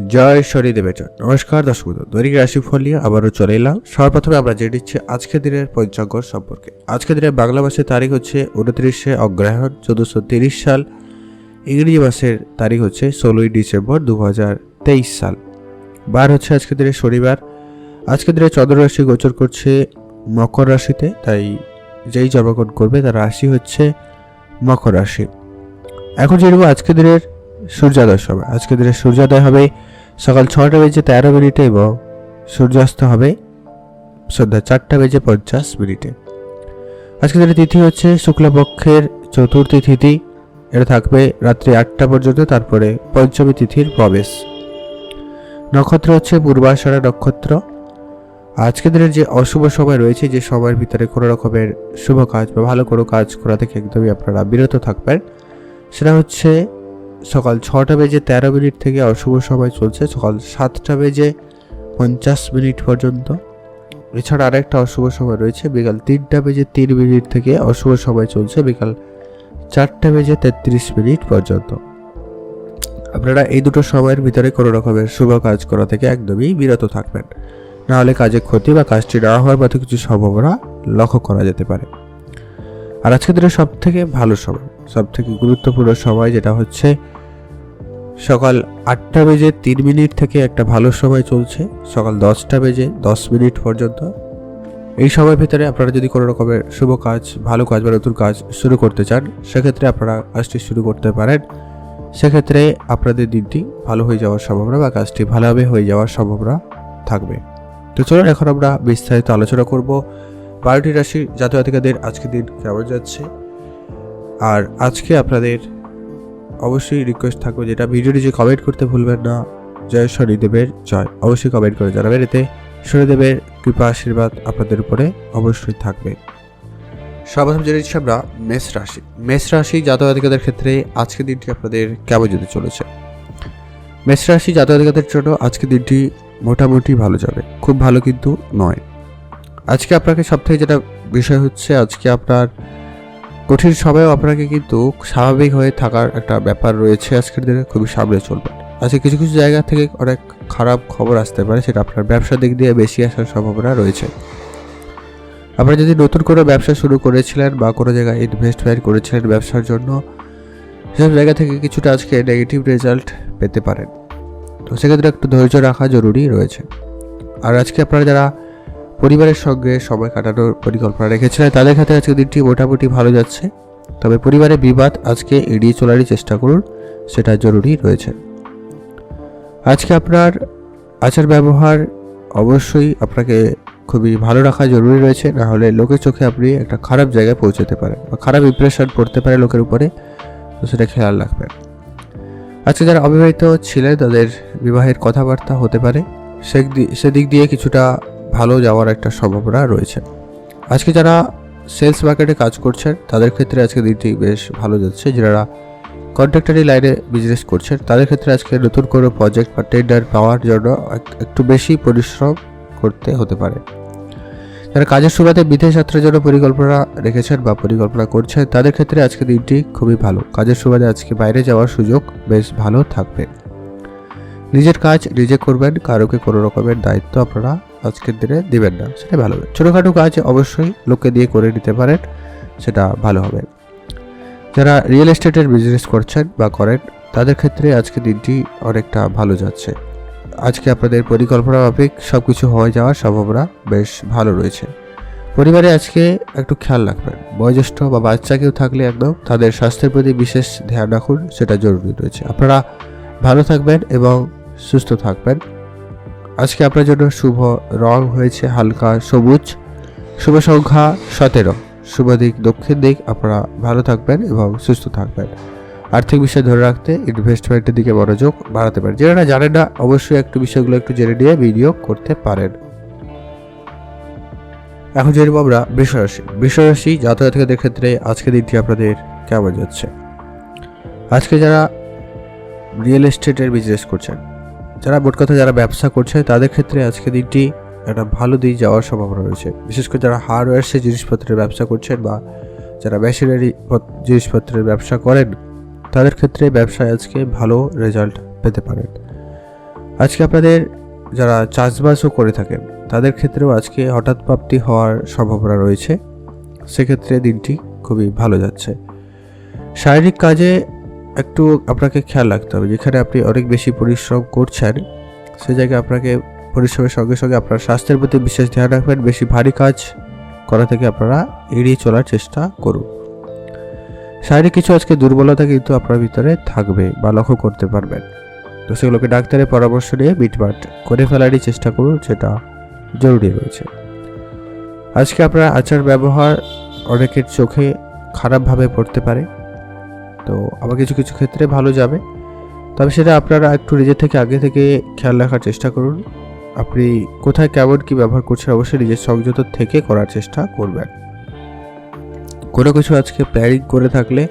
জয় শনিদেবের জয়। নমস্কার দর্শক বন্ধু, দৈনিক রাশিফল নিয়ে আবারও চলে এলাম। সর্বপ্রথমে আমরা জেনে নিচ্ছি আজকের দিনের পঞ্চাঙ্গ সম্পর্কে। আজকের দিনের বাংলা মাসের তারিখ হচ্ছে 29শে অগ্রহায়ণ 1430 সাল। ইংরেজি মাসের তারিখ হচ্ছে 16ই ডিসেম্বর 2023 সাল। বার হচ্ছে আজকের দিনে শনিবার। আজকের দিনে চন্দ্র রাশি গোচর করছে মকর রাশিতে, তাই যেই জন্মগ্রহণ করবে তার রাশি হচ্ছে মকর রাশি। এখন জেনে আজকের দিনের সূর্যোদয় সময়। আজকের দিনের সূর্যোদয় হবে সকাল 6:13 এবং সূর্যাস্ত হবে সন্ধ্যা 4:50 আজকের দিনের তিথি হচ্ছে শুক্লপক্ষের চতুর্থী তিথি। এটা থাকবে রাত্রি 8টা পর্যন্ত, তারপরে পঞ্চমী তিথির প্রবেশ। নক্ষত্র হচ্ছে পূর্বাষাঢ়া নক্ষত্র। আজকের দিনের যে অশুভ সময় রয়েছে, যে সময়ের ভিতরে কোনো রকমের শুভ কাজ বা ভালো কোনো কাজ করা থেকে একদমই আপনারা বিরত থাকবেন, সেটা হচ্ছে সকাল 6:13 থেকে অশুভ সময় চলছে সকাল 7:50 পর্যন্ত। এছাড়া আরেকটা অশুভ সময় রয়েছে বিকাল 3:03 থেকে অশুভ সময় চলছে বিকাল 4:33 পর্যন্ত। আপনারা এই দুটো সময়ের ভিতরে কোনো রকমের শুভ কাজ করা থেকে একদমই বিরত থাকবেন, নাহলে কাজে ক্ষতি বা কাজটি না হওয়ার মতো কিছু সম্ভাবনা লক্ষ্য করা যেতে পারে। আর আজকের দিনের সব থেকে ভালো সময়, সব থেকে গুরুত্বপূর্ণ সময় যেটা হচ্ছে সকাল 8:03 থেকে একটা ভালো সময় চলছে সকাল 10:10 পর্যন্ত। এই সময়ের ভিতরে আপনারা যদি কোনো রকমের শুভ কাজ, ভালো কাজ বা নতুন কাজ শুরু করতে চান, সেক্ষেত্রে আপনারা কাজটি শুরু করতে পারেন। সেক্ষেত্রে আপনাদের দিনটি ভালো হয়ে যাওয়ার সম্ভাবনা বা কাজটি ভালোভাবে হয়ে যাওয়ার সম্ভাবনা থাকবে। তো চলুন এখন আমরা বিস্তারিত আলোচনা করব 12টি রাশি জাতক-জাতিকাদের আজকের দিন কেমন যাচ্ছে। আর আজকে আপনাদের অবশ্যই রিকোয়েস্ট থাকবে, যেটা ভিডিওটি যে কমেন্ট করতে ভুলবেন না, জয় শনিদেবের জয় অবশ্যই কমেন্ট করে জানাবেন। এতে শনিদেবের কৃপা আশীর্বাদ আপনাদের উপরে অবশ্যই থাকবে। সর্বপ্রথম জেনে নিচ্ছি আমরা মেষ রাশি। মেষ রাশি জাতক-জাতিকাদের ক্ষেত্রে আজকের দিনটি আপনাদের কেমন যেতে চলেছে। মেষ রাশি জাতক-জাতিকাদের জন্য আজকের দিনটি মোটামুটি ভালো যাবে, খুব ভালো কিন্তু নয়। আজকে আপনাকে সবথেকে যেটা বিষয় হচ্ছে, আজকে আপনার কঠিন সময়েও আপনাকে কিন্তু স্বাভাবিক হয়ে থাকার একটা ব্যাপার রয়েছে। আজকের দিনে খুবই সামনে চলবেন। আজকে কিছু কিছু জায়গা থেকে অনেক খারাপ খবর আসতে পারে, সেটা আপনার ব্যবসার দিক দিয়ে বেশি আসার সম্ভাবনা রয়েছে। আপনারা যদি নতুন কোনো ব্যবসা শুরু করেছিলেন বা কোনো জায়গায় ইনভেস্টমেন্ট করেছিলেন ব্যবসার জন্য, সেসব জায়গা থেকে কিছুটা আজকে নেগেটিভ রেজাল্ট পেতে পারেন। তো সেক্ষেত্রে একটু ধৈর্য রাখা জরুরি রয়েছে। আর আজকে আপনারা যারা পরিবারের সঙ্গে সময় কাটানোর পরিকল্পনা রেখেছিলেন, তাদের ক্ষেত্রে আজকে দিনটি মোটামুটি ভালো যাচ্ছে। তবে পরিবারের বিবাদ আজকে এড়িয়ে চলারই চেষ্টা করুন, সেটা জরুরি রয়েছে। আজকে আপনার আচার ব্যবহার অবশ্যই আপনাকে খুবই ভালো রাখা জরুরি রয়েছে, না হলে লোকের চোখে আপনি একটা খারাপ জায়গায় পৌঁছতে পারেন বা খারাপ ইমপ্রেশন পড়তে পারে লোকের উপরে, তো সেটা খেয়াল রাখবেন। আজকে যারা অবিবাহিত ছিলেন তাদের বিবাহের কথাবার্তা হতে পারে, সেদিক দিয়ে কিছুটা ভালো যাওয়ার একটা সম্ভাবনা রয়েছে। আজকে যারা সেলস মার্কেটে কাজ করছেন তাদের ক্ষেত্রে আজকে দিনটি বেশ ভালো যাচ্ছে। যারা কন্ট্রাক্টরি লাইনে বিজনেস করছেন তাদের ক্ষেত্রে আজকে নতুন কোনো প্রজেক্ট বা টেন্ডার পাওয়ার জন্য একটু বেশি পরিশ্রম করতে হতে পারে। যারা কাজের সুবাদে বিদেশ যাত্রার জন্য পরিকল্পনা রেখেছেন বা পরিকল্পনা করছেন, তাদের ক্ষেত্রে আজকে দিনটি খুবই ভালো। কাজের সুবাদে আজকে বাইরে যাওয়ার সুযোগ বেশ ভালো থাকবে। নিজের কাজ নিজে করবেন, কারোকে কোনো রকমের দায়িত্ব আপনারা আজকের দিনে দিবেন না, সেটা ভালো হবে। ছোটোখাটো কাজ অবশ্যই লোককে দিয়ে করে নিতে পারেন, সেটা ভালো হবে। যারা রিয়েল এস্টেটের বিজনেস করছেন বা করেন তাদের ক্ষেত্রে আজকে দিনটি অনেকটা ভালো যাচ্ছে। আজকে আপনাদের পরিকল্পনা মাফিক সব কিছু হয়ে যাওয়ার সম্ভাবনা বেশ ভালো রয়েছে। পরিবারে আজকে একটু খেয়াল রাখবেন, বয়োজ্যেষ্ঠ বা বাচ্চা কেউ থাকলে একদম তাদের স্বাস্থ্যের প্রতি বিশেষ ধ্যান রাখুন, সেটা জরুরি রয়েছে। আপনারা ভালো থাকবেন এবং সুস্থ থাকবেন। আজকে আপনার জন্য শুভ রং হয়েছে হালকা সবুজ, শুভ সংখ্যা 17, শুভ দিক দক্ষিণ দিক। আপনারা ভালো থাকবেন এবং সুস্থ থাকবেন। আর্থিক বিষয় ধরে রাখতে ইনভেস্টমেন্টের দিকে মনোযোগ বাড়াতে পারেন। যারা জানেন না অবশ্যই একটু বিষয়গুলো একটু জেনে নিয়ে বিনিয়োগ করতে পারেন। এখন জেনে আমরা বৃষ রাশি। বৃষ রাশি জাতক-জাতিকাদের ক্ষেত্রে আজকের দিনটি আপনাদের কেমন যাচ্ছে। আজকে যারা রিয়েল এস্টেটের বিজনেস করছেন, যারা মোট কথা যারা ব্যবসা করছে, তাদের ক্ষেত্রে আজকে দিনটি একটা ভালো দিক যাওয়ার সম্ভাবনা রয়েছে। বিশেষ করে যারা হার্ডওয়্যার্সের জিনিসপত্রের ব্যবসা করছেন বা যারা মেশিনারি জিনিসপত্রের ব্যবসা করেন, তাদের ক্ষেত্রে ব্যবসায় আজকে ভালো রেজাল্ট পেতে পারেন। আজকে আপনাদের যারা চাষবাসও করে থাকেন তাদের ক্ষেত্রেও আজকে হঠাৎ প্রাপ্তি হওয়ার সম্ভাবনা রয়েছে, সেক্ষেত্রে দিনটি খুবই ভালো যাচ্ছে। শারীরিক কাজে একটু আপনাকে খেয়াল রাখতে হবে, যেখানে আপনি অনেক বেশি পরিশ্রম করছেন সে জায়গায় আপনাকে পরিশ্রমের সঙ্গে সঙ্গে আপনার স্বাস্থ্যের প্রতি বিশেষ ধ্যান রাখবেন। বেশি ভারী কাজ করা থেকে আপনারা এড়িয়ে চলার চেষ্টা করুন। শারীরিক কিছু আজকে দুর্বলতা কিন্তু আপনার ভিতরে থাকবে বা লক্ষ্য করতে পারবেন, তো সেগুলোকে ডাক্তারের পরামর্শ নিয়ে মিটমাট করে ফেলারই চেষ্টা করুন, সেটা জরুরি রয়েছে। আজকে আপনার আচার ব্যবহার অনেকের চোখে খারাপভাবে পড়তে পারে, তো আবার কিছু কিছু ক্ষেত্রে ভালো যাবে, তবে সেটা আপনারা একটু নিজের থেকে আগে থেকে খেয়াল রাখার চেষ্টা করুন। আপনি কোথায় কেমন কী ব্যবহার করছেন অবশ্যই নিজের সংযত থেকে করার চেষ্টা করবেন। কোনো কিছু আজকে প্ল্যানিং করে থাকলে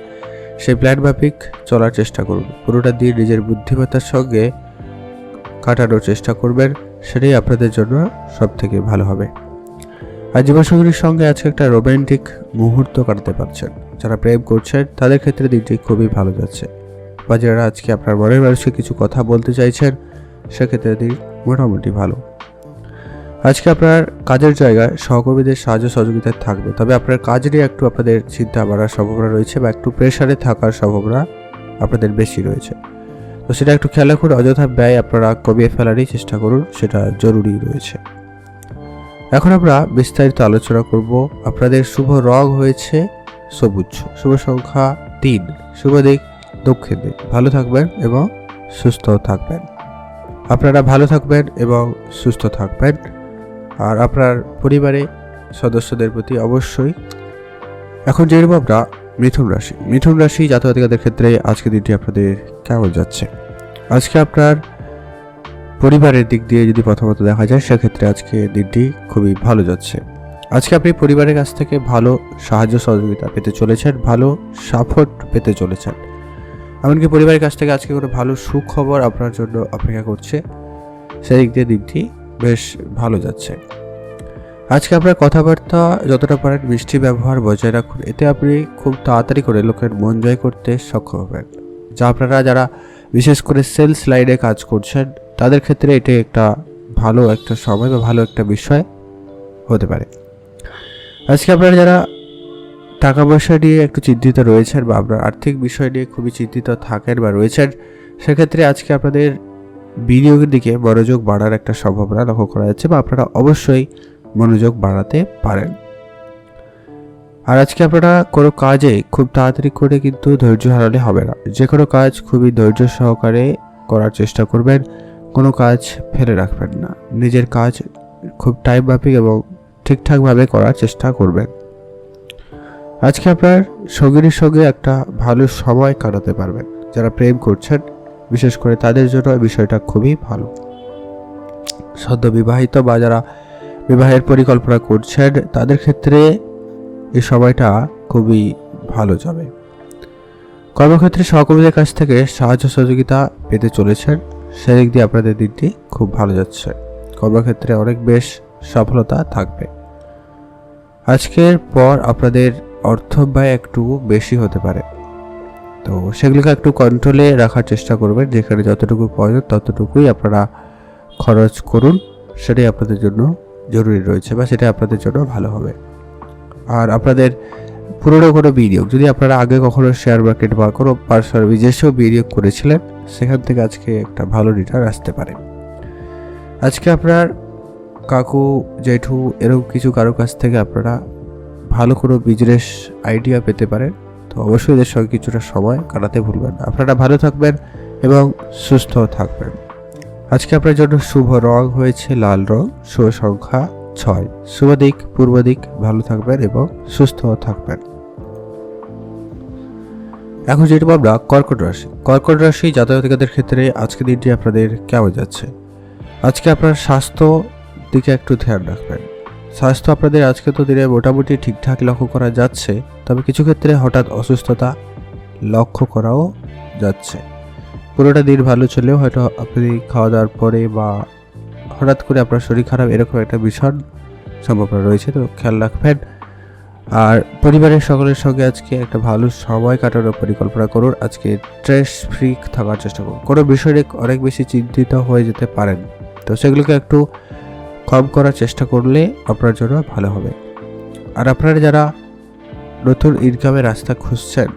সেই প্ল্যান মাফিক চলার চেষ্টা করুন। পুরোটা দিন নিজের বুদ্ধিমত্তার সঙ্গে কাটানোর চেষ্টা করবেন, সেটাই আপনাদের জন্য সব থেকে ভালো হবে। আর জীবনসঙ্গীর সঙ্গে আজকে একটা রোমান্টিক মুহূর্ত কাটাতে পারছেন। যারা প্রেম করছেন তাদের ক্ষেত্রে দিনটি খুবই ভালো যাচ্ছে, বা যারা আজকে আপনার মনের মানুষকে কিছু কথা বলতে চাইছেন সেক্ষেত্রে দিন মোটামুটি ভালো। আজকে আপনার কাজের জায়গায় সহকর্মীদের সাহায্য সহযোগিতা থাকবে, তবে আপনার কাজ নিয়ে একটু আপনাদের চিন্তা বাড়ার সম্ভাবনা রয়েছে বা একটু প্রেশারে থাকার সম্ভাবনা আপনাদের বেশি রয়েছে, তো সেটা একটু খেয়াল রাখুন। অযথা ব্যয় আপনারা কমিয়ে ফেলারই চেষ্টা করুন, সেটা জরুরি রয়েছে। এখন আমরা বিস্তারিত আলোচনা করব। আপনাদের শুভ রং হয়েছে সবুজ, শুভ সংখ্যা 3, শুভ দিক দক্ষিণ দিক। ভালো থাকবেন এবং সুস্থ থাকবেন। আপনারা ভালো থাকবেন এবং সুস্থ থাকবেন। আর আপনার পরিবারে সদস্যদের প্রতি অবশ্যই। এখন জেনে আমরা মিথুন রাশি জাতক-জাতিকাদের ক্ষেত্রে আজকে দিনটি আপনাদের কেমন যাচ্ছে। আজকে আপনার পরিবারের দিক দিয়ে যদি প্রথমত দেখা যায় সেক্ষেত্রে আজকে দিনটি খুবই ভালো যাচ্ছে। আজকে আপনি পরিবারের কাছ থেকে ভালো সাহায্য সহযোগিতা পেতে চলেছেন, ভালো সাপোর্ট পেতে চলেছেন। এমনকি পরিবারের কাছ থেকে আজকে কোনো ভালো সুখবর আপনার জন্য অপেক্ষা করছে, সেই দিক দিয়ে দিনটি বেশ ভালো যাচ্ছে। আজকে আপনার কথাবার্তা যতটা পারেন মিষ্টি ব্যবহার বজায় রাখুন, এতে আপনি খুব তাড়াতাড়ি করে লোকের মন জয় করতে সক্ষম হবেন। যা আপনারা যারা বিশেষ করে সেলস লাইনে কাজ করছেন তাদের ক্ষেত্রে এটি একটা ভালো একটা সময় বা ভালো একটা বিষয় হতে পারে। আজকে আপনারা যারা টাকা পয়সা নিয়ে একটু চিন্তিত রয়েছেন বা আপনার আর্থিক বিষয় নিয়ে খুবই চিন্তিত থাকেন বা রয়েছেন, সেক্ষেত্রে আজকে আপনাদের বিনিয়োগের দিকে মনোযোগ বাড়ার একটা সম্ভাবনা লক্ষ্য করা যাচ্ছে, বা আপনারা অবশ্যই মনোযোগ বাড়াতে পারেন। আর আজকে আপনারা কোনো কাজে খুব তাড়াতাড়ি করে কিন্তু ধৈর্য হারালে হবে না। যে কোনো কাজ খুবই ধৈর্য সহকারে করার চেষ্টা করবেন, কোনো কাজ ফেলে রাখবেন না। নিজের কাজ খুব টাইম মাফিক এবং ঠিকঠাকভাবে করার চেষ্টা করবেন। আজকে আপনার সঙ্গীর সঙ্গে একটা ভালো সময় কাটাতে পারবেন। যারা প্রেম করছেন বিশেষ করে তাদের জন্য বিষয়টা খুবই ভালো। সদ্য বিবাহিত বা যারা বিবাহের পরিকল্পনা করছেন তাদের ক্ষেত্রে এই সময়টা খুবই ভালো যাবে। কর্মক্ষেত্রে সহকর্মীদের কাছ থেকে সাহায্য সহযোগিতা পেতে চলেছেন, সেদিক দিয়ে আপনাদের দিনটি খুব ভালো যাচ্ছে। কর্মক্ষেত্রে অনেক বেশ সফলতা থাকবে। আজকের পর আপনাদের অর্থ ব্যয় একটু বেশি হতে পারে, তো সেগুলোকে একটু কন্ট্রোলে রাখার চেষ্টা করবেন। যেখানে যতটুকু প্রয়োজন ততটুকুই আপনারা খরচ করুন, সেটাই আপনাদের জন্য জরুরি রয়েছে বা সেটাই আপনাদের জন্য ভালো হবে। আর আপনাদের পুরনো কোনো বিনিয়োগ যদি আপনারা আগে কখনো শেয়ার মার্কেট বা কোনো পার্সোনাল বিদেশেও বিনিয়োগ করেছিলেন, সেখান থেকে আজকে একটা ভালো রিটার্ন আসতে পারে। আজকে আপনার কাকু জেঠু এরকম কিছু কারো কাছ থেকে আপনারা ভালো কোনো বিজনেস আইডিয়া পেতে পারেন, তো অবশ্যই এদের সঙ্গে কিছুটা সময় কাটাতে ভুলবেন না। আপনারা ভালো থাকবেন এবং সুস্থ থাকবেন। আজকে আপনার জন্য শুভ রং হয়েছে লাল রং, শুভ সংখ্যা 6, শুভ দিক পূর্ব দিক। ভালো থাকবেন এবং সুস্থ থাকবেন। এখন যেটা আমরা কর্কট রাশি জাতক-জাতিকাদের ক্ষেত্রে আজকে দিনটি আপনাদের কেমন যাচ্ছে। আজকে আপনার স্বাস্থ্য দিকে একটু ধ্যান রাখবেন। স্বাস্থ্য আপনাদের আজকে তো দিনে মোটামুটি ঠিকঠাক লক্ষ্য করা যাচ্ছে, তবে কিছু ক্ষেত্রে হঠাৎ অসুস্থতা লক্ষ্য করাও যাচ্ছে। পুরোটা দিন ভালো চলেও হয়তো আপনি খাওয়া দাওয়ার পরে বা হঠাৎ করে আপনার শরীর খারাপ এরকম একটা ভীষণ সম্ভাবনা রয়েছে, তো খেয়াল রাখবেন। আর পরিবারের সকলের সঙ্গে আজকে একটা ভালো সময় কাটানোর পরিকল্পনা করুন। আজকে স্ট্রেস ফ্রি থাকার চেষ্টা করুন। কোনো বিষয় নিয়ে অনেক বেশি চিন্তিত হয়ে যেতে পারেন, তো সেগুলোকে একটু কম করার চেষ্টা করলে আপনার জন্য ভালো হবে। আর আপনারা যারা নতুন ইনকামের রাস্তা খুঁজছেন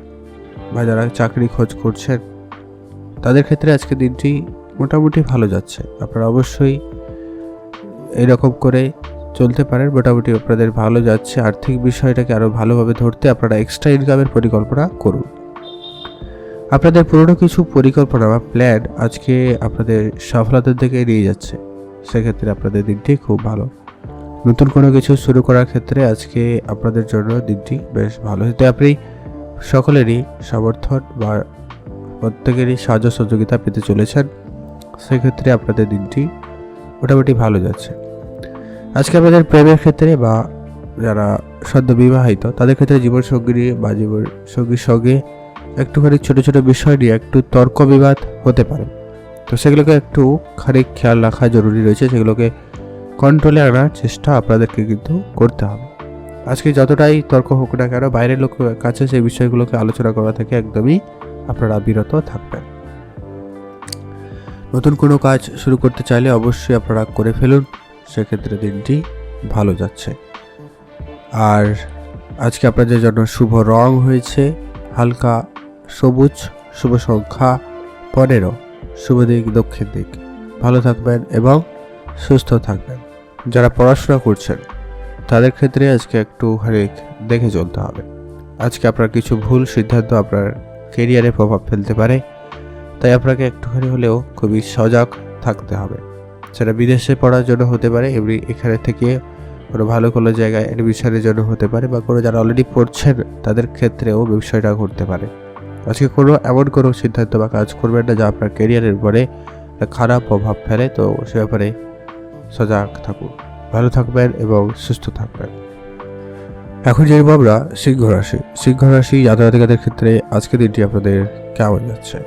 বা যারা চাকরি খোঁজ করছেন, তাদের ক্ষেত্রে আজকে দিনটি মোটামুটি ভালো যাচ্ছে। আপনারা অবশ্যই এরকম করে চলতে পারেন। মোটামুটি আপনাদের ভালো যাচ্ছে। আর্থিক বিষয়টাকে আরও ভালোভাবে ধরতে আপনারা এক্সট্রা ইনকামের পরিকল্পনা করুন। আপনাদের পুরনো কিছু পরিকল্পনা বা প্ল্যান আজকে আপনাদের সফলতার দিকে নিয়ে যাচ্ছে, সেক্ষেত্রে আপনাদের দিনটি খুব ভালো। নতুন কোনো কিছু শুরু করার ক্ষেত্রে আজকে আপনাদের জন্য দিনটি বেশ ভালো। এতে আপনি সকলেরই সমর্থন বা প্রত্যেকেরই সাহায্য সহযোগিতা পেতে চলেছেন, সেক্ষেত্রে আপনাদের দিনটি মোটামুটি ভালো যাচ্ছে। আজকে আপনাদের প্রেমের ক্ষেত্রে বা যারা সদ্য বিবাহিত তাদের ক্ষেত্রে জীবনসঙ্গী বা জীবনসঙ্গীর সঙ্গে একটুখানি ছোট ছোট বিষয় নিয়ে একটু তর্ক বিবাদ হতে পারে, তো সেগুলোকে একটু খানিক খেয়াল রাখা জরুরি রয়েছে। সেগুলোকে কন্ট্রোলে আনার চেষ্টা আপনাদেরকে কিন্তু করতে হবে। আজকে যতটাই তর্ক হোক না কেন, বাইরের লোকের কাছে সেই বিষয়গুলোকে আলোচনা করা থেকে একদমই আপনারা বিরত থাকবেন। নতুন কোনো কাজ শুরু করতে চাইলে অবশ্যই আপনারা করে ফেলুন, সেক্ষেত্রে দিনটি ভালো যাচ্ছে। আর আজকে আপনাদের জন্য শুভ রং হয়েছে হালকা সবুজ, শুভ সংখ্যা 15, শুভ দিক দক্ষিণ দিক। ভালো থাকবেন এবং সুস্থ থাকবেন। যারা পড়াশোনা করছেন তাদের ক্ষেত্রে আজকে একটু দেখে চলতে হবে। আজকে আপনার কিছু ভুল সিদ্ধান্ত আপনার কেরিয়ারে প্রভাব ফেলতে পারে, তাই আপনাকে একটুখানি হলেও খুবই সজাগ থাকতে হবে। সেটা বিদেশে পড়ার জন্য হতে পারে, এখানে থেকে কোনো ভালো কোনো জায়গায় অ্যাডমিশনের জন্য হতে পারে, বা কোনো যারা অলরেডি পড়ছেন তাদের ক্ষেত্রেও বিষয়টা ঘটতে পারে। আজকে এমন কোনো সিদ্ধান্ত বা কাজ করবেন না যা আপনার ক্যারিয়ারের উপরে খারাপ প্রভাব ফেলে, তো সে ব্যাপারে সজাগ থাকুন। ভালো থাকবেন এবং সুস্থ থাকবেন। এখন যে আমরা সিংহ রাশি জাতকের ক্ষেত্রে আজকে দিনটি আপনাদের কেমন যাচ্ছে?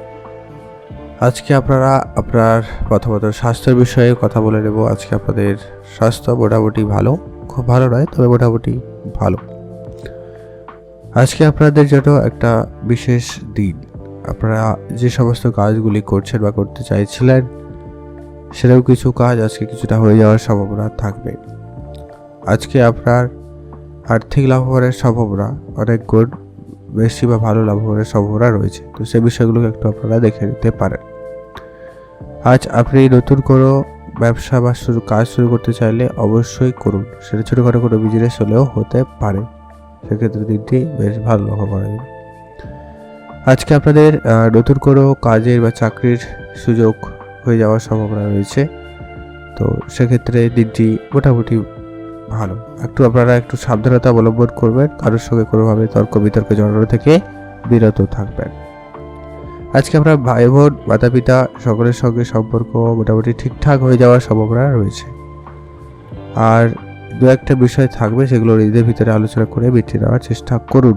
আজকে আপনারা আপনার প্রথমত স্বাস্থ্যের বিষয়ে কথা বলে নেব। আজকে আপনাদের স্বাস্থ্য মোটামুটি ভালো, খুব ভালো নয় তবে মোটামুটি ভালো। আজকে আপনাদের জন্য একটা বিশেষ দিন। আপনারা যে সমস্ত কাজগুলি করছেন বা করতে চাইছিলেন, সেটাও কিছু কাজ আজকে কিছুটা হয়ে যাওয়ার সম্ভাবনা থাকবে। আজকে আপনার আর্থিক লাভবানের সম্ভাবনা অনেক গুণ বেশি বা ভালো লাভবানের সম্ভাবনা রয়েছে, তো সেই বিষয়গুলোকে একটু আপনারা দেখে নিতে পারেন। আজ আপনি নতুন কোনো ব্যবসা বা কাজ শুরু করতে চাইলে অবশ্যই করুন। সেটা ছোটোখাটো কোনো বিজনেস হলেও হতে পারে, সেক্ষেত্রে দিনটি বেশ ভালো লক্ষ্য করা যাবে। আজকে আপনাদের নতুন কোনো কাজের বা চাকরির সুযোগ হয়ে যাওয়ার সম্ভাবনা রয়েছে, তো সেক্ষেত্রে দিনটি মোটামুটি ভালো। আপনারা একটু সাবধানতা অবলম্বন করবেন, কারোর সঙ্গে কোনোভাবে তর্ক বিতর্কে জড়ানো থেকে বিরত থাকবেন। আজকে আপনার ভাই বোন, মাতা পিতা সকলের সঙ্গে সম্পর্ক মোটামুটি ঠিকঠাক হয়ে যাওয়ার সম্ভাবনা রয়েছে। আর দু একটা বিষয় থাকবে, সেগুলো নিজেদের ভিতরে আলোচনা করে মিটিয়ে নেওয়ার চেষ্টা করুন।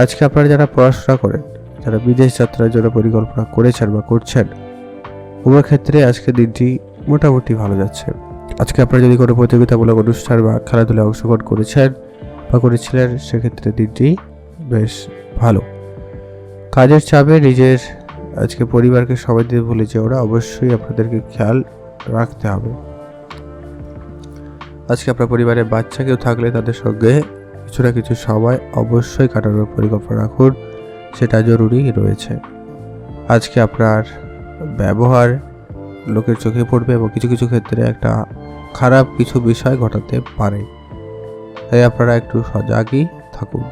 আজকে আপনারা যারা পড়াশোনা করেন, যারা বিদেশ যাত্রার জন্য পরিকল্পনা করেছেন বা করছেন, উভয় ক্ষেত্রে আজকে দিনটি মোটামুটি ভালো যাচ্ছে। আজকে আপনারা যদি কোনো প্রতিযোগিতামূলক অনুষ্ঠান বা খেলাধুলায় অংশগ্রহণ করেছেন বা করেছিলেন, সেক্ষেত্রে দিনটি বেশ ভালো। কাজের চাপে নিজের আজকে পরিবারকে সময় দিতে ভুলে যেও না, অবশ্যই আপনাদেরকে খেয়াল রাখতে হবে। আজকে আপনার পরিবারের বাচ্চা কেউ থাকলে তাদের সঙ্গে কিছু না কিছু সময় অবশ্যই কাটানোর পরিকল্পনা রাখুন, সেটা জরুরি রয়েছে। আজকে আপনার ব্যবহার লোকের চোখে পড়বে এবং কিছু কিছু ক্ষেত্রে একটা খারাপ কিছু বিষয় ঘটাতে পারে, তাই আপনারা একটু সজাগই থাকুন।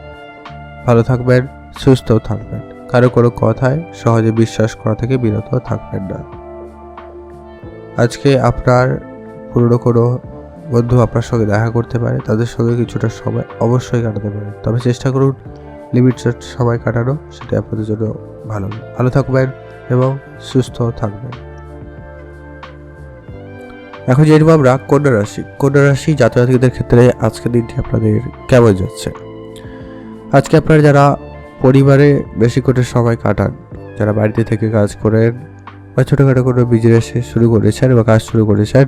ভালো থাকবেন, সুস্থ থাকবেন। কারো কোনো কথায় সহজে বিশ্বাস করা থেকে বিরত থাকবেন না। আজকে আপনার পুরনো কোনো বন্ধু আপনার সঙ্গে দেখা করতে পারে, তাদের সঙ্গে কিছুটা সময় অবশ্যই কাটাতে পারেন, তবে চেষ্টা করুন লিমিটেড সময় কাটানো, সেটা আপনাদের জন্য ভালো থাকবেন এবং সুস্থ থাকবেন। এখন জেনে আমরা কন্যা রাশি জাতকদের ক্ষেত্রে আজকের দিনটি আপনাদের কেমন যাচ্ছে। আজকে আপনারা যারা পরিবারে বেশি করে সময় কাটান, যারা বাড়িতে থেকে কাজ করেন বা ছোটোখাটো কোনো বিজনেস শুরু করেছেন বা কাজ শুরু করেছেন,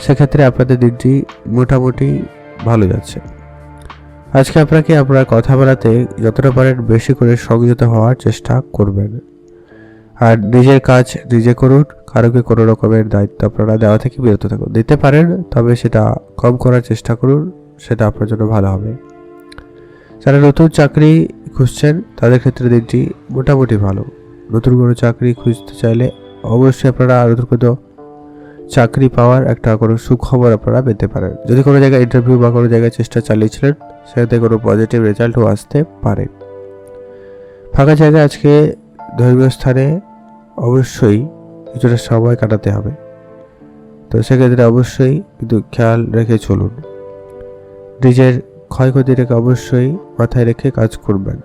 সেক্ষেত্রে আপনাদের দিনটি মোটামুটি ভালো যাচ্ছে। আজকে আপনাকে আপনার কথা বলাতে যতটা পারেন বেশি করে সংযত হওয়ার চেষ্টা করবেন। আর নিজের কাজ নিজে করুন, কারোকে কোনো রকমের দায়িত্ব আপনারা দেওয়া থেকে বিরত থাকুন। দিতে পারেন, তবে সেটা কম করার চেষ্টা করুন, সেটা আপনার জন্য ভালো হবে। যারা নতুন চাকরি খুঁজছেন তাদের ক্ষেত্রে দিনটি মোটামুটি ভালো। নতুন কোনো চাকরি খুঁজতে চাইলে অবশ্যই আপনারা নতুন কোনো চাকরি পাওয়ার একটা কোনো সুখবর আপনারা পেতে পারেন। যদি কোনো জায়গায় ইন্টারভিউ বা কোনো জায়গায় চেষ্টা চালিয়েছিলেন, সেটাতে কোনো পজিটিভ রেজাল্টও আসতে পারে। ফাঁকা জায়গায় আজকে ধর্মীয় স্থানে অবশ্যই কিছুটা সময় কাটাতে হবে, তো সেক্ষেত্রে অবশ্যই কিন্তু খেয়াল রেখে চলুন। নিজের ক্ষয়ক্ষতিটাকে অবশ্যই মাথায় রেখে কাজ করবেন।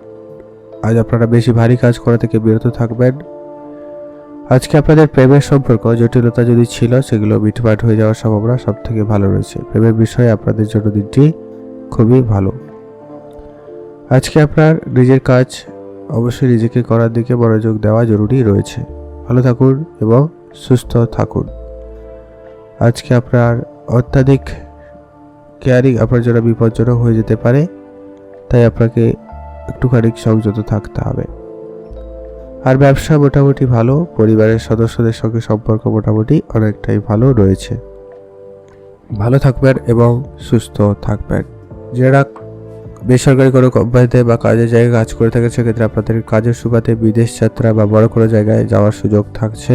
আজ আপনারা বেশি ভারী কাজ করা থেকে বিরত থাকবেন। আজকে আপনাদের প্রেমের সম্পর্ক জটিলতা যদি ছিল, সেগুলো মিটমাট হয়ে যাওয়ার সম্ভাবনা সব থেকে ভালো রয়েছে। প্রেমের বিষয়ে আপনাদের জন্য দিনটি খুবই ভালো। আজকে আপনার নিজের কাজ অবশ্যই নিজেকে করার দিকে মনোযোগ দেওয়া জরুরি রয়েছে। ভালো থাকুন এবং সুস্থ থাকুন। আজকে আপনার অত্যাধিক কেয়ারিং আপনার জন্য বিপজ্জনক হয়ে যেতে পারে, তাই আপনাকে একটুখানি সংযত থাকতে হবে। আর ব্যবসা মোটামুটি ভালো, পরিবারের সদস্যদের সঙ্গে সম্পর্ক মোটামুটি অনেকটাই ভালো রয়েছে। ভালো থাকবেন এবং সুস্থ থাকবেন। যারা বেসরকারি কোনো কোম্পানিতে বা কাজের জায়গায় কাজ করে থাকেন, সেক্ষেত্রে আপনাদের কাজের সুবাদে বিদেশ যাত্রা বা বড় কোনো জায়গায় যাওয়ার সুযোগ থাকছে।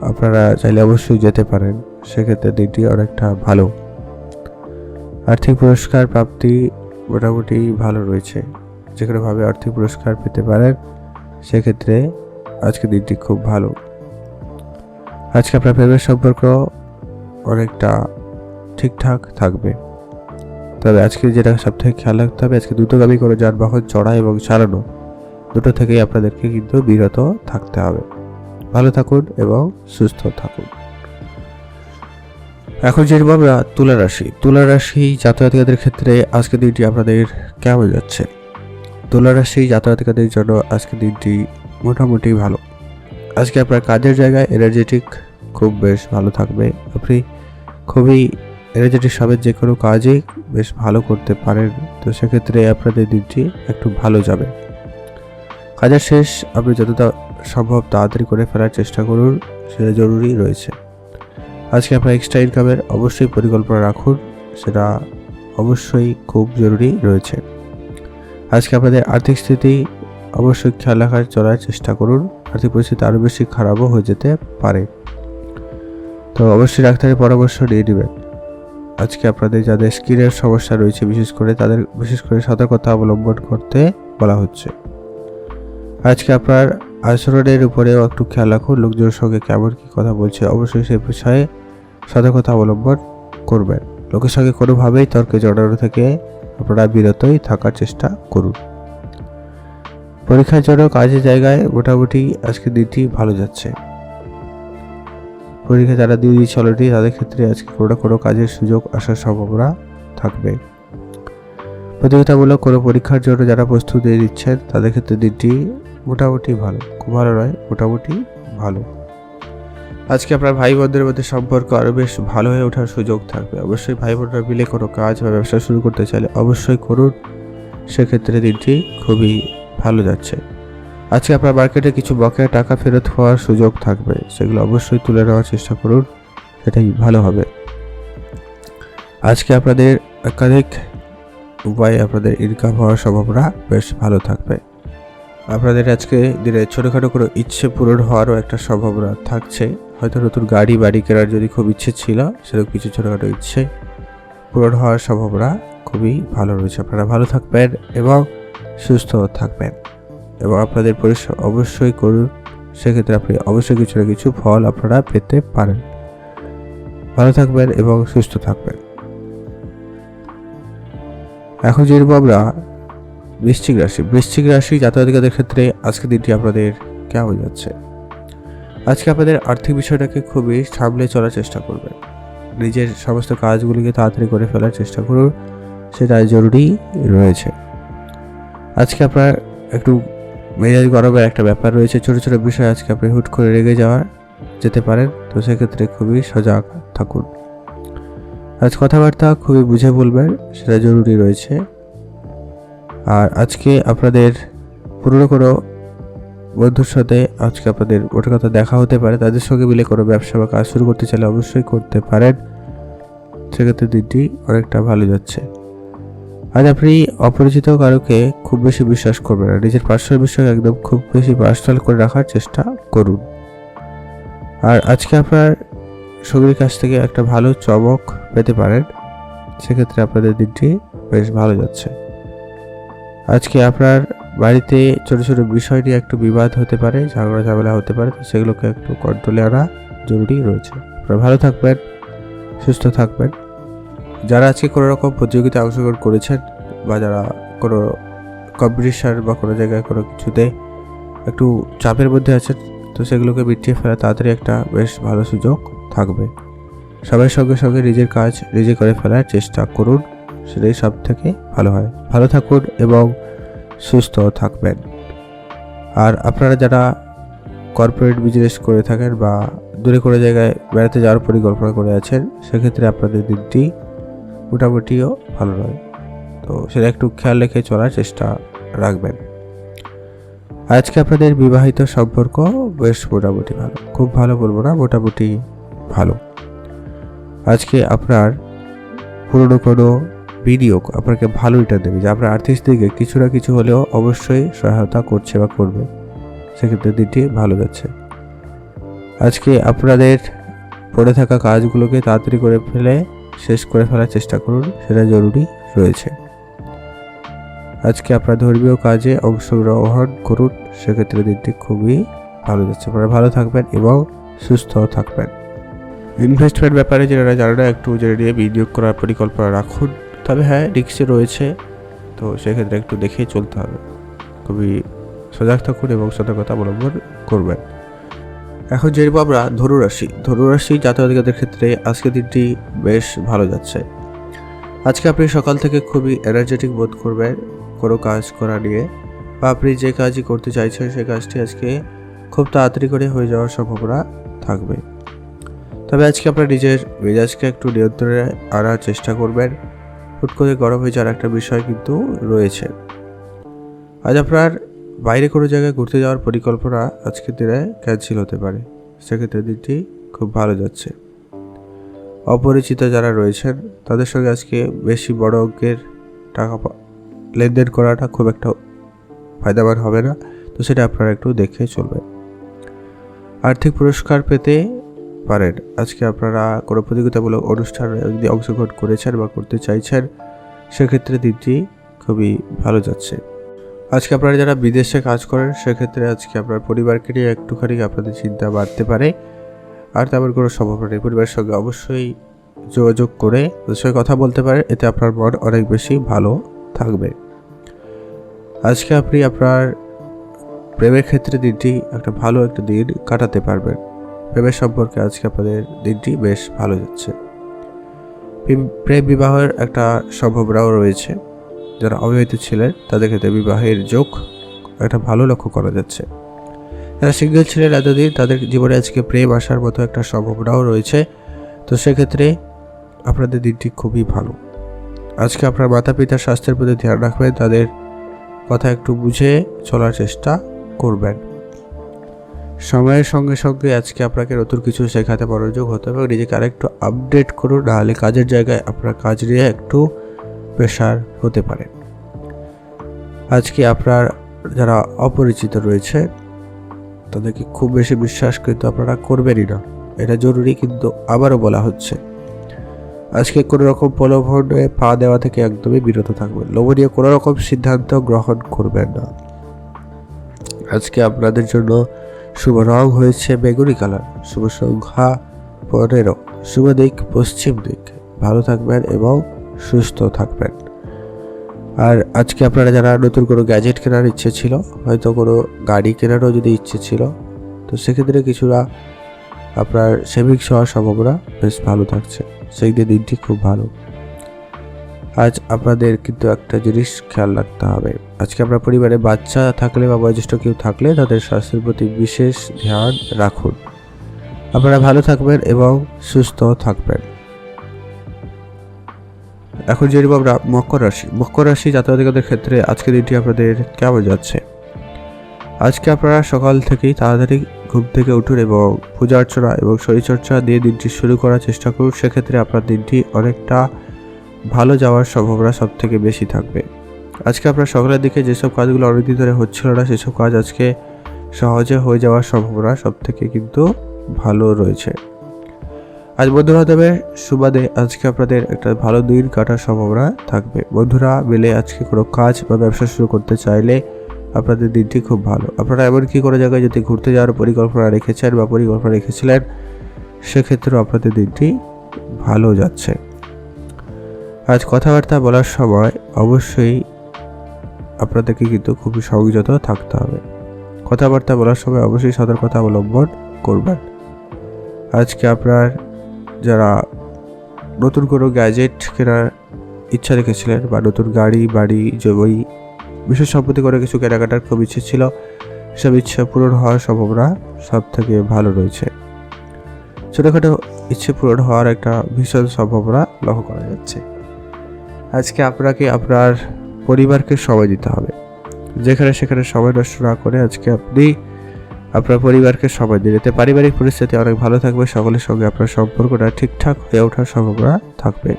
আপনারা চাইলে অবশ্যই যেতে পারেন, সেক্ষেত্রে দিনটি অনেকটা ভালো। আর্থিক পুরস্কার প্রাপ্তি মোটামুটি ভালো রয়েছে। যে কোনোভাবে আর্থিক পুরস্কার পেতে পারেন, সেক্ষেত্রে আজকে দিনটি খুব ভালো। আজকে আপনার প্রেমের সম্পর্ক অনেকটা ঠিকঠাক থাকবে, তবে আজকে যেটা সবথেকে খেয়াল রাখতে হবে, আজকে দ্রুতগামী কোনো যানবাহন চড়া এবং চালানো দুটো থেকেই আপনাদেরকে কিন্তু বিরত থাকতে হবে। ভালো থাকুন এবং সুস্থ থাকুন। এখন যেরকম আমরা তুলা রাশি যাতায়াতিকাদের ক্ষেত্রে আজকে দিনটি আপনাদের কেমন যাচ্ছে? তুলা রাশি যাতায়াতিকাদের জন্য আজকে দিনটি মোটামুটি ভালো। আজকে আপনার কাজের জায়গায় এনার্জেটিক খুব বেশ ভালো থাকবে। আপনি খুবই এনার্জেটিক সবের যে কোনো কাজই বেশ ভালো করতে পারেন, তো সেক্ষেত্রে আপনাদের দিনটি একটু ভালো যাবে। কাজের শেষ আপনি যতটা সম্ভব তাড়াতাড়ি করে ফেলার চেষ্টা করুন, সেটা জরুরি রয়েছে। আজকে আপনার এক্সট্রা ইনকামের অবশ্যই পরিকল্পনা রাখুন, সেটা অবশ্যই খুব জরুরি রয়েছে। আজকে আপনাদের আর্থিক স্থিতি অবশ্যই খেয়াল রাখার চলার চেষ্টা করুন। আর্থিক পরিস্থিতি আরও বেশি খারাপও হয়ে যেতে পারে, তো অবশ্যই ডাক্তারের পরামর্শ নিয়ে নেবেন। আজকে আপনাদের যাদের স্কিনের সমস্যা রয়েছে তাদের বিশেষ করে সতর্কতা অবলম্বন করতে বলা হচ্ছে। আজকে আপনার আচরণের উপরেও একটু খেয়াল রাখুন, লোকজনের সঙ্গে কেমন কী কথা বলছে, অবশ্যই সে বিষয়ে সতর্কতা অবলম্বন করবেন। লোকের সঙ্গে কোনোভাবেই তর্কে জড়ানো থেকে আপনারা বিরতই থাকার চেষ্টা করুন। পরীক্ষার জন্য কাজের জায়গায় মোটামুটি আজকে দিনটি ভালো যাচ্ছে। পরীক্ষা যারা দিয়ে দিয়েছে অলরেডি, তাদের ক্ষেত্রে আজকে কোনো কাজের সুযোগ আসার সম্ভাবনা থাকবে। প্রতিযোগিতামূলক কোনো পরীক্ষার জন্য যারা প্রস্তুতি দিচ্ছেন, তাদের ক্ষেত্রে দিনটি মোটামুটি ভালো, খুব ভালো নয়, মোটামুটি ভালো। আজকে আপনার ভাই বোনদের মধ্যে সম্পর্ক আরও বেশ ভালো হয়ে ওঠার সুযোগ থাকবে। অবশ্যই ভাই বোনরা মিলে কোনো কাজ বা ব্যবসা শুরু করতে চাইলে অবশ্যই করুন, সেক্ষেত্রে দিনটি খুবই ভালো যাচ্ছে। আজকে আপনার মার্কেটে কিছু বকেয়া টাকা ফেরত হওয়ার সুযোগ থাকবে, সেগুলো অবশ্যই তুলে নেওয়ার চেষ্টা করুন, সেটাই ভালো হবে। আজকে আপনাদের একাধিক উপায়ে আপনাদের ইনকাম হওয়ার সম্ভাবনা বেশ ভালো থাকবে। আপনাদের আজকে দিনে ছোটোখাটো কোনো ইচ্ছে পূরণ হওয়ারও একটা সম্ভাবনা থাকছে। হয়তো নতুন বাড়ি কেনার যদি খুব ইচ্ছে ছিল, সেরকম কিছু ছোটোখাটো ইচ্ছে পূরণ হওয়ার সম্ভাবনা খুবই ভালো রয়েছে। আপনারা ভালো থাকবেন এবং সুস্থ থাকবেন এবং আপনাদের পরিশ্রম অবশ্যই করুন, সেক্ষেত্রে আপনি অবশ্যই কিছু না কিছু ফল আপনারা পেতে পারেন। ভালো থাকবেন এবং সুস্থ থাকবেন। এখন যেরকম আমরা বৃশ্চিক রাশি যাতায়াতিকাদের ক্ষেত্রে আজকে দিনটি আপনাদের কেমন যাচ্ছে? আজকে আপনাদের আর্থিক বিষয়টাকে খুবই সামলে চলার চেষ্টা করবেন। নিজের সমস্ত কাজগুলিকে তাড়াতাড়ি করে ফেলার চেষ্টা করুন, সেটা জরুরি রয়েছে। আজকে আপনার একটু মেজাজ গরমের একটা ব্যাপার রয়েছে। ছোটো ছোটো বিষয় আজকে আপনি হুট করে রেগে যেতে পারেন, তো সেক্ষেত্রে খুবই সজাগ থাকুন। আজ কথাবার্তা খুবই বুঝে বলবেন, সেটা জরুরি রয়েছে। আর আজকে আপনাদের পুরনো কোনো বন্ধুর সাথে আজকে আপনাদের ওটা কথা দেখা হতে পারে, তাদের সঙ্গে মিলে কোনো ব্যবসা বা কাজ শুরু করতে চাইলে অবশ্যই করতে পারেন। সেক্ষেত্রে দিনটি অনেকটা ভালো যাচ্ছে। আজ আপনি অপরিচিত কারোকে খুব বেশি বিশ্বাস করবেন না, নিজের পার্সোনাল বিষয় একদম খুব বেশি পার্সোনাল করে রাখার চেষ্টা করুন। আর আজকে আপনার সঙ্গীর কাছ থেকে একটা ভালো চমক পেতে পারেন, সেক্ষেত্রে আপনাদের দিনটি বেশ ভালো যাচ্ছে। আজকে আপনার বাড়িতে ছোটো ছোটো বিষয় নিয়ে একটু বিবাদ হতে পারে, ঝগড়া ঝামেলা হতে পারে, তো সেগুলোকে একটু কন্ট্রোলে আনা জরুরি রয়েছে। আপনারা ভালো থাকবেন, সুস্থ থাকবেন। যারা আজকে কোনো রকম প্রতিযোগিতায় অংশগ্রহণ করেছেন বা যারা কোনো কম্পিটিশান বা কোনো জায়গায় কোনো কিছুতে একটু চাপের মধ্যে আছেন, তো সেগুলোকে মিটিয়ে ফেলা তাড়াতাড়ি একটা বেশ ভালো সুযোগ থাকবে। সবার সঙ্গে সঙ্গে নিজের কাজ নিজে করে ফেলার চেষ্টা করুন, সেটাই সব থেকে ভালো হয়। ভালো থাকুন এবং সুস্থ থাকবেন। আর আপনারা যারা কর্পোরেট বিজনেস করে থাকেন বা দূরে কোনো জায়গায় বেড়াতে যাওয়ার পরিকল্পনা করে আছেন, সেক্ষেত্রে আপনাদের দিনটি মোটামুটিও ভালো নয়, তো সেটা একটু খেয়াল রেখে চলার চেষ্টা রাখবেন। আজকে আপনাদের বিবাহিত সম্পর্ক বেশ মোটামুটি ভালো, খুব ভালো বলবো না, মোটামুটি ভালো। আজকে আপনার পুরনো কোনো বিনিয়োগ আপনাকে ভালো রিটার্ন দেবে, যে আপনার আর্থিক দিকে কিছু না কিছু হলেও অবশ্যই সহায়তা করছে বা করবে, সেক্ষেত্রে দিনটি ভালো যাচ্ছে। আজকে আপনাদের পড়ে থাকা কাজগুলোকে তাড়াতাড়ি করে ফেলে শেষ করে ফেলার চেষ্টা করুন, সেটা জরুরি রয়েছে। আজকে আপনার ধর্মীয় কাজে অংশগ্রহণ করুন, সেক্ষেত্রে দিনটি খুবই ভালো যাচ্ছে। আপনারা ভালো থাকবেন এবং সুস্থ থাকবেন। ইনভেস্টমেন্ট ব্যাপারে যারা জানেন না, একটু জেনে নিয়ে বিনিয়োগ করার পরিকল্পনা রাখুন, তবে হ্যাঁ রিস্ক রয়েছে, তো সেক্ষেত্রে একটু দেখেই চলতে হবে। খুবই সজাগ থাকুন এবং সতর্কতা অবলম্বন করবেন। এখন যেরকম আমরা ধনুরাশি জাতকদের ক্ষেত্রে আজকে দিনটি বেশ ভালো যাচ্ছে। আজকে আপনি সকাল থেকে খুবই এনার্জেটিক বোধ করবেন কোনো কাজ করা নিয়ে, বা আপনি যে কাজই করতে চাইছেন সেই কাজটি আজকে খুব তাড়াতাড়ি করে হয়ে যাওয়ার সম্ভাবনা থাকবে। তবে আজকে আপনার নিজের মেজাজকে একটু নিয়ন্ত্রণে আনার চেষ্টা করবেন, হুট করে গরম হয়ে যাওয়ার একটা বিষয় কিন্তু রয়েছে। আজ আপনার বাইরে কোনো জায়গায় ঘুরতে যাওয়ার পরিকল্পনা আজকের দিনে ক্যান্সেল হতে পারে, সেক্ষেত্রে দিনটি খুব ভালো যাচ্ছে। অপরিচিত যারা রয়েছেন তাদের সঙ্গে আজকে বেশি বড় অঙ্কের টাকা লেনদেন করাটা খুব একটা ফায়দাবান হবে না, তো সেটা আপনারা একটু দেখে চলবেন। আর্থিক পুরস্কার পেতে পারেন। আজকে আপনারা কোনো প্রতিযোগিতামূলক অনুষ্ঠানে যদি অংশগ্রহণ করেছেন বা করতে চাইছেন, সেক্ষেত্রে দিনটি খুবই ভালো যাচ্ছে। আজকে আপনারা যারা বিদেশে কাজ করেন, সেক্ষেত্রে আজকে আপনার পরিবারকে নিয়ে একটুখানি আপনাদের চিন্তা বাড়তে পারে, আর তেমন কোনো সম্ভাবনা নেই। পরিবারের সঙ্গে অবশ্যই যোগাযোগ করে ওদের সঙ্গে কথা বলতে পারেন, এতে আপনার মন অনেক বেশি ভালো থাকবে। আজকে আপনি আপনার প্রেমের ক্ষেত্রে দিনটি একটা ভালো একটা দিন কাটাতে পারবেন। প্রেমের সম্পর্কে আজকে আপনাদের দিনটি বেশ ভালো যাচ্ছে। প্রেম বিবাহের একটা সম্ভাবনাও রয়েছে। যারা অবিবাহিত ছিলেন তাদের ক্ষেত্রে বিবাহের যোগ একটা ভালো লক্ষ্য করা যাচ্ছে। যারা সিঙ্গেল ছিলেন এতদিন, তাদের জীবনে আজকে প্রেম আসার মতো একটা সম্ভাবনাও রয়েছে, তো সেক্ষেত্রে আপনাদের দিনটি খুবই ভালো। আজকে আপনার মাতা পিতার স্বাস্থ্যের প্রতি ধ্যান রাখবেন, তাদের কথা একটু বুঝে চলার চেষ্টা করবেন। সময়ের সঙ্গে সঙ্গে আজকে আপনাকে নতুন কিছু শেখাতে মনোযোগ হতে হবে, নিজেকে আরেকটু আপডেট করুন, নাহলে কাজের জায়গায় আপনার কাজ নিয়ে একটু প্রেশার হতে পারে। আজকে আপনার যারা অপরিচিত রয়েছে তাদেরকে খুব বেশি বিশ্বাস কিন্তু আপনারা করবেনই না, এটা জরুরি, কিন্তু আবারও বলা হচ্ছে। আজকে কোনো রকম প্রলোভনে পা দেওয়া থেকে একদমই বিরত থাকবেন। লোভনীয় কোনো রকম সিদ্ধান্ত গ্রহণ করবেন না। আজকে আপনাদের জন্য শুভ রং হয়েছে বেগুনি কালার, শুভ সংখ্যা 15, শুভ দিক পশ্চিম দিক। ভালো থাকবেন এবং সুস্থ থাকবেন। আর আজকে আপনারা যারা নতুন কোনো গ্যাজেট কেনার ইচ্ছে ছিল, হয়তো কোনো গাড়ি কেনারও যদি ইচ্ছে ছিল, তো সেক্ষেত্রে কিছুটা আপনার সেভিংস হওয়ার সম্ভাবনা বেশ ভালো থাকছে। সেই দিনটি খুব ভালো। আজ আপনাদের কিন্তু একটা জিনিস খেয়াল রাখতে হবে, আজকে আপনার পরিবারে বাচ্চা থাকলে বা বয়োজ্যেষ্ঠ কেউ থাকলে তাদের স্বাস্থ্যের প্রতি বিশেষ ধ্যান রাখুন। আপনারা ভালো থাকবেন এবং সুস্থ থাকবেন। এখন যে আমরা মকর রাশি জাতকদের ক্ষেত্রে আজকের দিনটি আপনাদের কেমন যাচ্ছে। আজকে আপনারা সকাল থেকেই তাড়াতাড়ি ঘুম থেকে উঠুন এবং পূজা অর্চনা এবং শরীরচর্চা দিয়ে দিনটি শুরু করার চেষ্টা করুন। সেক্ষেত্রে আপনার দিনটি অনেকটা ভালো যাওয়ার সম্ভাবনা সব থেকে বেশি থাকবে। আজকে আপনার সকালের দিকে যেসব কাজগুলো অনেকদিন ধরে হচ্ছিল না সেসব কাজ আজকে সহজে হয়ে যাওয়ার সম্ভাবনা সব থেকে কিন্তু ভালো রয়েছে। আজ বন্ধু বান্ধবের সুবাদে আজকে আপনাদের একটা ভালো দিন কাটার সম্ভাবনা থাকবে। বন্ধুরা মিলে আজকে কোনো কাজ বা ব্যবসা শুরু করতে চাইলে আপনাদের দিনটি খুব ভালো। আপনারা এমনকি কোনো জায়গায় যদি ঘুরতে যাওয়ার পরিকল্পনা রেখেছেন বা পরিকল্পনা রেখেছিলেন সেক্ষেত্রেও আপনাদের দিনটি ভালো যাচ্ছে। আজ কথাবার্তা বলার সময় অবশ্যই আপনাদেরকে কিন্তু খুবই সংযত থাকতে হবে। কথাবার্তা বলার সময় অবশ্যই সতর্কতা অবলম্বন করবেন। আজকে আপনার যারা নতুন কোনো গ্যাজেট কেনার ইচ্ছা রেখেছিলেন বা নতুন গাড়ি, বাড়ি, জমি, বিশেষ সম্পত্তি করে কিছু কেনাকাটার খুব ইচ্ছে ছিল, সব ইচ্ছা পূরণ হওয়ার সম্ভাবনা সব থেকে ভালো রয়েছে। ছোটোখাটো ইচ্ছে পূরণ হওয়ার একটা ভীষণ সম্ভাবনা লক্ষ্য করা যাচ্ছে। আজকে আপনাকে আপনার পরিবারকে সময় দিতে হবে। যেখানে সেখানে সময় নষ্ট না করে আজকে আপনি আপনার পরিবারকে সময় দিন। এতে পারিবারিক পরিস্থিতি অনেক ভালো থাকবে। সকলের সঙ্গে আপনার সম্পর্কটা ঠিকঠাক হয়ে ওঠার সম্ভাবনা থাকবে।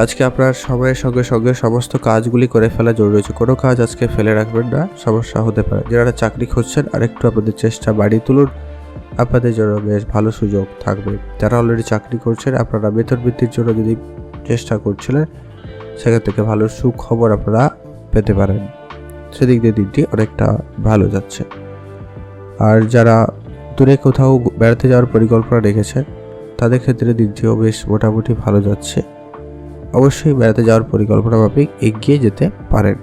আজকে আপনার সময়ের সঙ্গে সঙ্গে সমস্ত কাজগুলি করে ফেলা জরুরি রয়েছে। কোনো কাজ আজকে ফেলে রাখবেন না, সমস্যা হতে পারে। যারা চাকরি খুঁজছেন আরেকটু আপনাদের চেষ্টা বাড়িয়ে তুলুন, আপনাদের জন্য বেশ ভালো সুযোগ থাকবে। যারা অলরেডি চাকরি করছেন আপনারা বেতন বৃদ্ধির জন্য যদি চেষ্টা করছিলেন সেখান থেকে ভালো সুখবর আপনারা পেতে পারেন। সেদিক দিয়ে দিনটি অনেকটা ভালো যাচ্ছে। আর যারা দূরে কোথাও বেড়াতে যাওয়ার পরিকল্পনা রেখেছেন তাদের ক্ষেত্রে দিনটিও বেশ মোটামুটি ভালো যাচ্ছে। অবশ্যই বেড়াতে যাওয়ার পরিকল্পনা মাফিক এগিয়ে যেতে পারেন।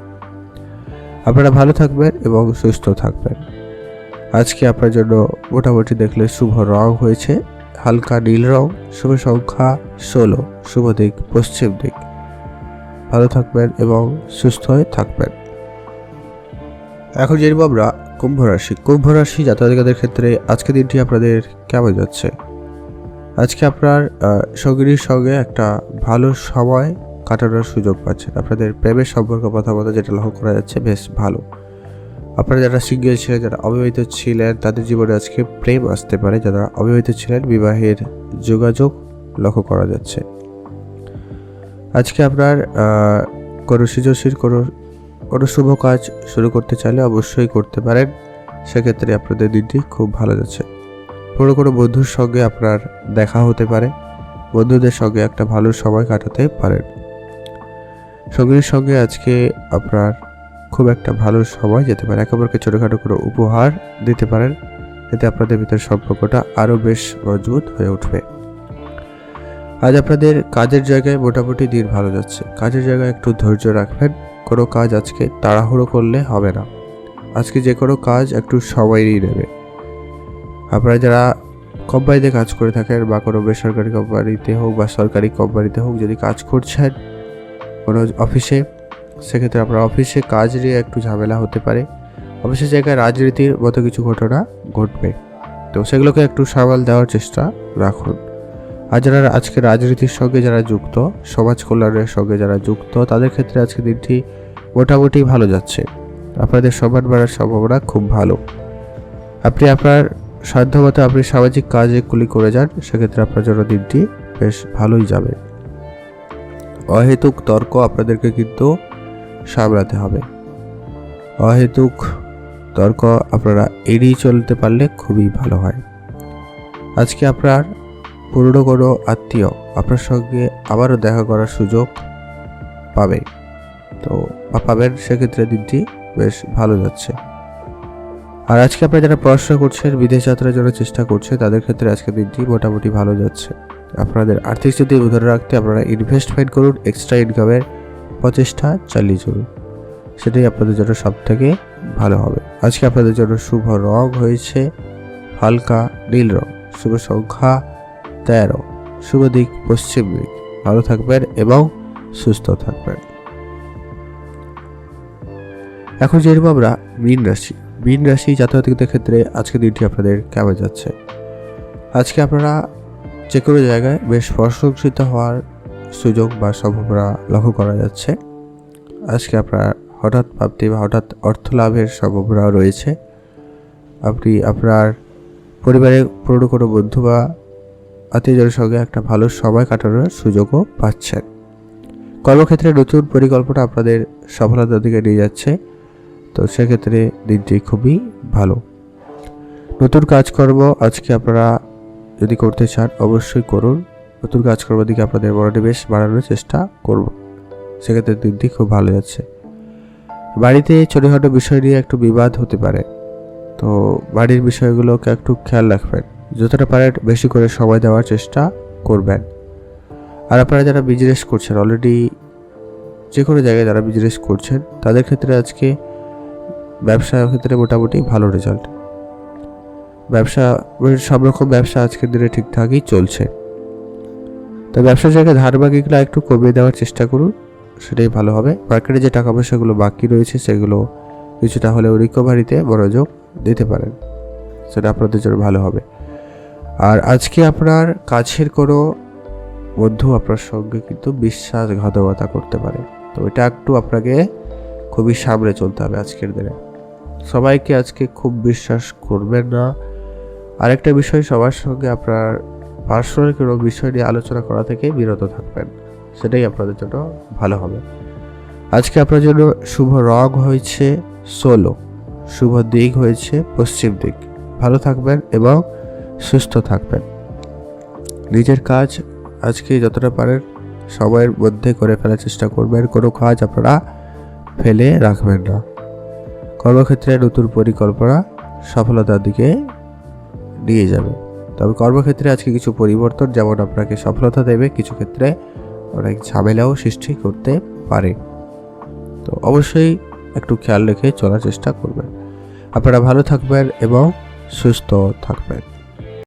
আপনারা ভালো থাকবেন এবং সুস্থ থাকবেন। আজকে আপনার জন্য মোটামুটি দেখলে শুভ রং হয়েছে হালকা নীল রং, শুভ সংখ্যা 16, শুভ দিক পশ্চিম দিক। ভালো থাকবেন এবং সুস্থ হয়ে থাকবেন। এখন জানবো আমরা কুম্ভ রাশি জাতকদের ক্ষেত্রে আজকের দিনটি আপনাদের কেমন যাচ্ছে। আজকে আপনার সঙ্গীর সঙ্গে একটা ভালো সময় কাটানোর সুযোগ পাচ্ছেন। আপনাদের প্রেমের সম্পর্ক কথাবার্তা যেটা লক্ষ্য করা যাচ্ছে বেশ ভালো। আপনারা যারা সিঙ্গেল ছিলেন, যারা অবিবাহিত ছিলেন তাদের জীবনে আজকে প্রেম আসতে পারে। যারা অবিবাহিত ছিলেন বিবাহের যোগাযোগ লক্ষ্য করা যাচ্ছে। আজকে আপনার কোনো সৃজনশীল কোনো শুভ কাজ শুরু করতে চাইলে অবশ্যই করতে পারেন। সেক্ষেত্রে আপনাদের দিনটি খুব ভালো যাচ্ছে। কোনো বন্ধুর সঙ্গে আপনার দেখা হতে পারে, বন্ধুদের সঙ্গে একটা ভালো সময় কাটাতে পারেন। সঙ্গীর সঙ্গে আজকে আপনার খুব একটা ভালো সময় যেতে পারে। একেবারে ছোটোখাটো কোনো উপহার দিতে পারেন, এতে আপনাদের ভিতরে সম্পর্কটা আরও বেশ মজবুত হয়ে উঠবে। আজ আপনাদের কাজের জায়গায় মোটামুটি দিন ভালো যাচ্ছে। কাজের জায়গায় একটু ধৈর্য রাখবেন। কোনো কাজ আজকে তাড়াহুড়ো করলে হবে না। আজকে যে কোনো কাজ একটু সময়ই নেবে। আপনারা যারা কোম্পানিতে কাজ করে থাকেন বা কোনো বেসরকারি কোম্পানিতে হোক বা সরকারি কোম্পানিতে হোক যদি কাজ করছেন কোনো অফিসে, সেক্ষেত্রে আপনার অফিসে কাজ নিয়ে একটু ঝামেলা হতে পারে। অফিসের জায়গায় রাজনীতির মতো কিছু ঘটনা ঘটবে, তো সেগুলোকে একটু সামাল দেওয়ার চেষ্টা রাখুন। আর যারা আজকে রাজনীতির সঙ্গে যারা যুক্ত, সমাজ কল্যাণের সঙ্গে যারা যুক্ত তাদের ক্ষেত্রে আজকে দিনটি মোটামুটি ভালো যাচ্ছে। আপনাদের সম্মান বাড়ার সম্ভাবনা খুব ভালো। আপনি আপনার সাধ্যমতো আপনি সামাজিক কাজগুলি করে যান, সেক্ষেত্রে আপনার জন্য দিনটি বেশ ভালোই যাবে। অহেতুক তর্ক আপনাদেরকে কিন্তু সামলাতে হবে। অহেতুক তর্ক আপনারা এড়িয়ে চলতে পারলে খুবই ভালো হয়। আজকে আপনার পুরনো কোনো আত্মীয় আপনার সঙ্গে আবারও দেখা করার সুযোগ পাবে, তো পাবেন। সেক্ষেত্রে দিনটি বেশ ভালো যাচ্ছে। আর আজকে আপনারা যারা পড়াশোনা করছেন, বিদেশ যাত্রার জন্য চেষ্টা করছে তাদের ক্ষেত্রে আজকে দিনটি মোটামুটি ভালো যাচ্ছে। আপনাদের আর্থিক স্থিতি ধরে রাখতে আপনারা ইনভেস্টমেন্ট করুন, এক্সট্রা ইনকামের প্রচেষ্টা চালিয়ে চলুন, সেটাই আপনাদের জন্য সব থেকে ভালো হবে। আজকে আপনাদের জন্য শুভ রং হয়েছে হালকা নীল রং, শুভ সংখ্যা 13, শুভ দিক পশ্চিম দিক। ভালো থাকবেন এবং সুস্থ থাকবেন। এখন যে আমরা মীন রাশি জাতকদের ক্ষেত্রে আজকে দিনটি আপনাদের কেমন যাচ্ছে। আজকে আপনারা যে কোনো জায়গায় বেশ প্রশংসিত হওয়ার সুযোগ বা সম্ভাবনা লক্ষ্য করা যাচ্ছে। আজকে আপনার হঠাৎ প্রাপ্তি বা হঠাৎ অর্থ লাভের সম্ভাবনা রয়েছে। আপনি আপনার পরিবারের পুরনো কোনো বন্ধু বা আত্মীয়জনের সঙ্গে একটা ভালো সময় কাটানোর সুযোগও পাচ্ছেন। কর্মক্ষেত্রে নতুন পরিকল্পনা আপনাদের সফলতার দিকে নিয়ে যাচ্ছে, তো সেক্ষেত্রে দিনটি খুবই ভালো। নতুন কাজকর্ম আজকে আপনারা যদি করতে চান অবশ্যই করুন। নতুন কাজকর্মের দিকে আপনাদের মনোনিবেশ বাড়ানোর চেষ্টা করব, সেক্ষেত্রে দিনটি খুব ভালো যাচ্ছে। বাড়িতে ছোটোখাটো বিষয় নিয়ে একটু বিবাদ হতে পারে, তো বাড়ির বিষয়গুলোকে একটু খেয়াল রাখবেন। যতটা পারেন বেশি করে সময় দেওয়ার চেষ্টা করবেন। আর আপনারা যারা বিজনেস করছেন, অলরেডি যে কোনো জায়গায় যারা বিজনেস করছেন তাদের ক্ষেত্রে আজকে ব্যবসার ক্ষেত্রে মোটামুটি ভালো রেজাল্ট। ব্যবসা সব রকম ব্যবসা আজকের দিনে ঠিকঠাকই চলছে। তো ব্যবসার জায়গায় ধার বাকিগুলো একটু কমিয়ে দেওয়ার চেষ্টা করুন, সেটাই ভালো হবে। মার্কেটে যে টাকা পয়সাগুলো বাকি রয়েছে সেগুলো কিছুটা হলেও রিকভারিতে মনোযোগ দিতে পারেন, সেটা আপনাদের জন্য ভালো হবে। আর আজকে আপনার কাছের কোনো বন্ধু আপনার সঙ্গে কিন্তু বিশ্বাসঘাতকতা করতে পারে, তো এটা একটু আপনাকে খুবই সামনে চলতে হবে আজকের দিনে। সবাইকে আজকে খুব বিশ্বাস করবেন না। আরেকটা বিষয়, সবার সঙ্গে আপনার পার্সোনাল কোনো বিষয় নিয়ে আলোচনা করা থেকে বিরত থাকবেন, সেটাই আপনাদের জন্য ভালো হবে। আজকে আপনার জন্য শুভ রং হয়েছে 16, শুভ দিক হয়েছে পশ্চিম দিক। ভালো থাকবেন এবং সুস্থ থাকবেন। নিজের কাজ আজকে যতটা পারেন সময়ের মধ্যে করে ফেলার চেষ্টা করবেন, কোনো কাজ আপনারা ফেলে রাখবেন না। কর্মক্ষেত্রে নতুন পরিকল্পনা সফলতার দিকে নিয়ে যাবে। তবে কর্মক্ষেত্রে আজকে কিছু পরিবর্তন যেমন আপনাকে সফলতা দেবে, কিছু ক্ষেত্রে অনেক ঝামেলাও সৃষ্টি করতে পারে, তো অবশ্যই একটু খেয়াল রেখে চলার চেষ্টা করবেন। আপনারা ভালো থাকবেন এবং সুস্থ থাকবেন।